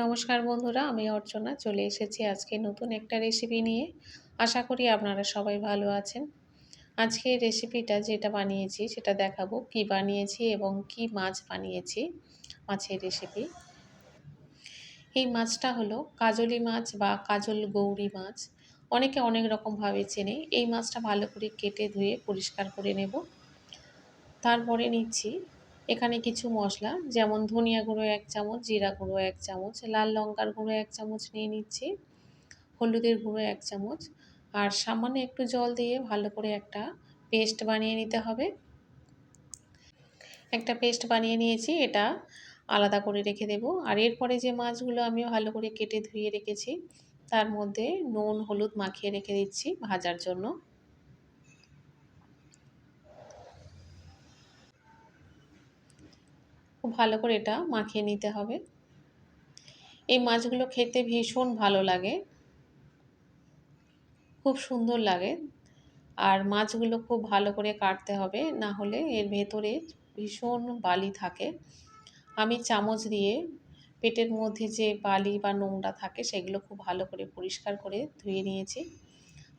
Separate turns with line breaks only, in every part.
নমস্কার বন্ধুরা, আমি অর্চনা চলে এসেছি আজকে নতুন একটা রেসিপি নিয়ে। আশা করি আপনারা সবাই ভালো আছেন। আজকে রেসিপিটা যেটা বানিয়েছি সেটা দেখাবো কি বানিয়েছি এবং কি মাছ বানিয়েছি। মাছের রেসিপি। এই মাছটা হলো কাজলি মাছ বা কাজল গৌরী মাছ। অনেকে অনেক রকমভাবে চেনে। এই মাছটা ভালো করে কেটে ধুয়ে পরিষ্কার করে নেব। তারপরে নিচ্ছি এখানে কিছু মশলা, যেমন ধনিয়া গুঁড়ো ১ চামচ, জিরা গুঁড়ো ১ চামচ, লাল লঙ্কার গুঁড়ো ১ চামচ নিয়ে নিচ্ছি, হলুদের গুঁড়ো ১ চামচ আর সামান্য একটু জল দিয়ে ভালো করে একটা পেস্ট বানিয়ে নিতে হবে। একটা পেস্ট বানিয়ে নিয়েছি, এটা আলাদা করে রেখে দেব। আর এরপরে যে মাছগুলো আমি ভালো করে কেটে ধুয়ে রেখেছি তার মধ্যে নুন হলুদ মাখিয়ে রেখে দিচ্ছি ভাজার জন্য। খুব ভালো করে এটা মাখিয়ে নিতে হবে। এই মাছগুলো খেতে ভীষণ ভালো লাগে, খুব সুন্দর লাগে। আর মাছগুলো খুব ভালো করে কাটতে হবে, না হলে এর ভেতরে ভীষণ বালি থাকে। আমি চামচ দিয়ে পেটের মধ্যে যে বালি বা নোংরা থাকে সেগুলো খুব ভালো করে পরিষ্কার করে ধুয়ে নিয়েছি।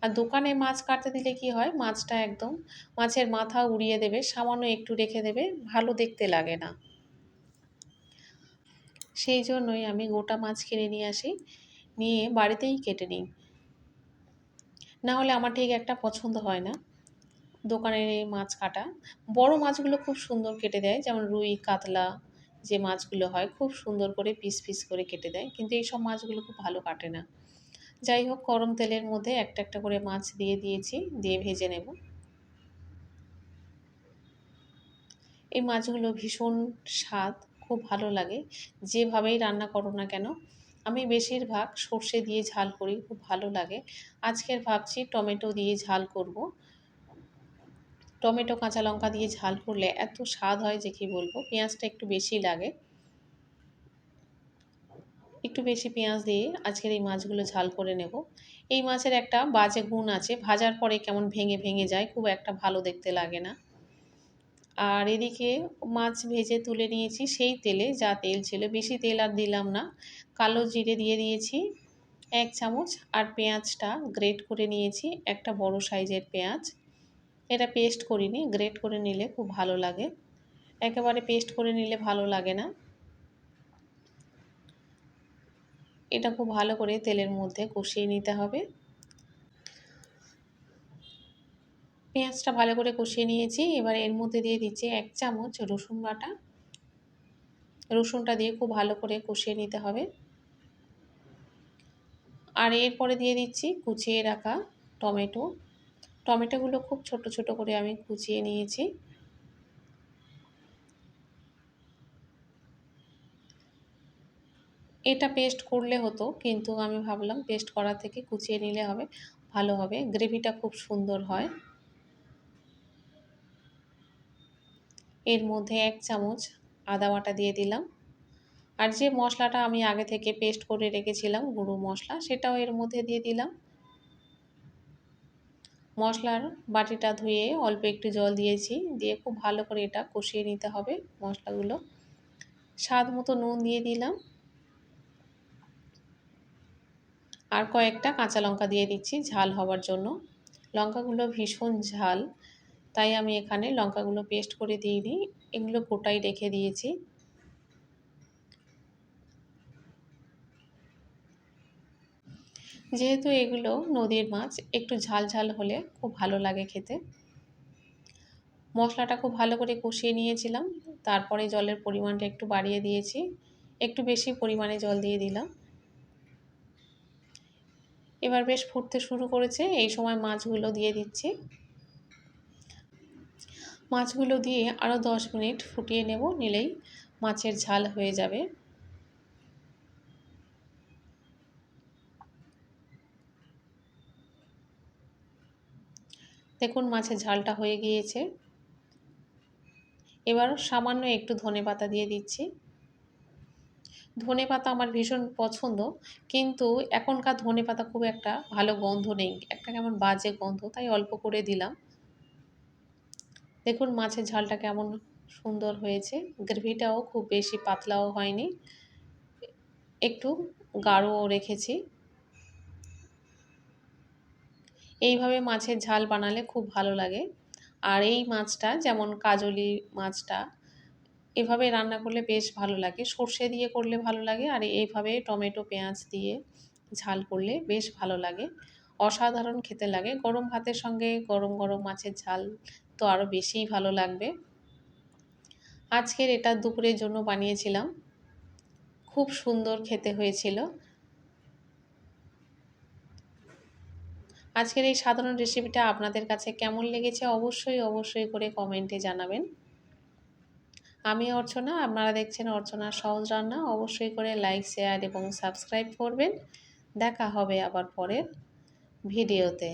আর দোকানে মাছ কাটতে দিলে কি হয়, মাছটা একদম মাছের মাথা উড়িয়ে দেবে, সামান্য একটু রেখে দেবে, ভালো দেখতে লাগে না। সেই জন্যই আমি গোটা মাছ কিনে নিয়ে আসি, নিয়ে বাড়িতেই কেটে নিই। না হলে আমার ঠিক একটা পছন্দ হয় না দোকানের এই মাছ কাটা। বড় মাছগুলো খুব সুন্দর কেটে দেয়, যেমন রুই কাতলা যে মাছগুলো হয় খুব সুন্দর করে পিস পিস করে কেটে দেয়, কিন্তু এইসব মাছগুলো খুব ভালো কাটে না। যাই হোক, গরম তেলের মধ্যে একটা একটা করে মাছ দিয়ে দিয়েছি, দিয়ে ভেজে নেব। এই মাছগুলো ভীষণ স্বাদ, খুব ভালো লাগে যেভাবেই রান্না করো না কেন। আমি বেশিরভাগ সর্ষে দিয়ে ঝাল করি, খুব ভালো লাগে। আজকের ভাবছি টমেটো দিয়ে ঝাল করব। টমেটো কাঁচা লঙ্কা দিয়ে ঝাল করলে এত স্বাদ হয় যে কী বলবো। পেঁয়াজটা একটু বেশি লাগে, একটু বেশি পেঁয়াজ দিয়ে আজকের এই মাছগুলো ঝাল করে নেব। এই মাছের একটা বাজে গুণ আছে, ভাজার পরে কেমন ভেঙে ভেঙে যায়, খুব একটা ভালো দেখতে লাগে না। আর এদিকে মাছ ভেজে তুলে নিয়েছি সেই তেলে, যা তেল ছিল, বেশি তেল আর দিলাম না। কালো জিরে দিয়ে দিয়েছি ১ চামচ আর পেঁয়াজটা গ্রেট করে নিয়েছি, একটা বড় সাইজের পেঁয়াজ। এটা পেস্ট করিনি, গ্রেট করে নিলে খুব ভালো লাগে। একেবারে পেস্ট করে নিলে ভালো লাগে না। এটা খুব ভালো করে তেলের মধ্যে কষিয়ে নিতে হবে। পেঁয়াজটা ভালো করে কষিয়ে নিয়েছি, এবার এর মধ্যে দিয়ে দিচ্ছি ১ চামচ রসুন বাটা। রসুনটা দিয়ে খুব ভালো করে কষিয়ে নিতে হবে। আর এরপরে দিয়ে দিচ্ছি কুচিয়ে রাখা টমেটো। টমেটোগুলো খুব ছোট ছোট করে আমি কুচিয়ে নিয়েছি। এটা পেস্ট করলে হতো, কিন্তু আমি ভাবলাম পেস্ট করা থেকে কুচিয়ে নিলে হবে, ভালো হবে, গ্রেভিটা খুব সুন্দর হয়। এর মধ্যে ১ চামচ আদা বাটা দিয়ে দিলাম। আর যে মশলাটা আমি আগে থেকে পেস্ট করে রেখেছিলাম গুঁড়ো মশলা, সেটাও এর মধ্যে দিয়ে দিলাম। মশলার বাটিটা ধুয়ে অল্প একটু জল দিয়েছি, দিয়ে খুব ভালো করে এটা কষিয়ে নিতে হবে মশলাগুলো। স্বাদ মতো নুন দিয়ে দিলাম। আর কয়েকটা কাঁচা লঙ্কা দিয়ে দিচ্ছি ঝাল হওয়ার জন্য। লঙ্কাগুলো ভীষণ ঝাল, তাই আমি এখানে লঙ্কাগুলো পেস্ট করে দিইনি, এগুলো গোটাই রেখে দিয়েছি। যেহেতু এগুলো নদীর মাছ, একটু ঝাল ঝাল হলে খুব ভালো লাগে খেতে। মশলাটা খুব ভালো করে কষিয়ে নিয়েছিলাম, তারপরে জলের পরিমাণটা একটু বাড়িয়ে দিয়েছি, একটু বেশি পরিমাণে জল দিয়ে দিলাম। এবার বেশ ফুটতে শুরু করেছে, এই সময় মাছগুলো দিয়ে দিচ্ছি। মাছগুলো দিয়ে আরও 10 মিনিট ফুটিয়ে নেব, নিলেই মাছের ঝাল হয়ে যাবে। দেখুন মাছের ঝালটা হয়ে গিয়েছে। এবার সামান্য একটু ধনেপাতা দিয়ে দিচ্ছি। ধনেপাতা আমার ভীষণ পছন্দ, কিন্তু এখনকার ধনেপাতা খুব একটা ভালো গন্ধ নেই, একটা কেমন বাজে গন্ধ, তাই অল্প করে দিলাম। দেখুন মাছের ঝালটা কেমন সুন্দর হয়েছে, গ্রেভিটাও খুব বেশি পাতলাও হয়নি। একটু গাঢ় রেখেছি। এইভাবে মাছের ঝাল বানালে খুব ভালো লাগে। আর এই মাছটা যেমন কাজলি মাছটা এভাবে রান্না করলে বেশ ভালো লাগে। সর্ষে দিয়ে করলে ভালো লাগে আর এইভাবে টমেটো পেঁয়াজ দিয়ে ঝাল করলে বেশ ভালো লাগে। অসাধারণ খেতে লাগে। গরম ভাতের সঙ্গে গরম গরম মাছের ঝাল তো আরও বেশিই ভালো লাগবে। আজকের এটা দুপুরের জন্য বানিয়েছিলাম। খুব সুন্দর খেতে হয়েছিল। আজকের এই সাধারণ রেসিপিটা আপনাদের কাছে কেমন লেগেছে অবশ্যই করে কমেন্টে জানাবেন। আমি অর্চনা, আপনারা দেখছেন অর্চনার সহজ রান্না। অবশ্যই করে লাইক, শেয়ার এবং সাবস্ক্রাইব করবেন। দেখা হবে আবার পরের ভিডিওতে।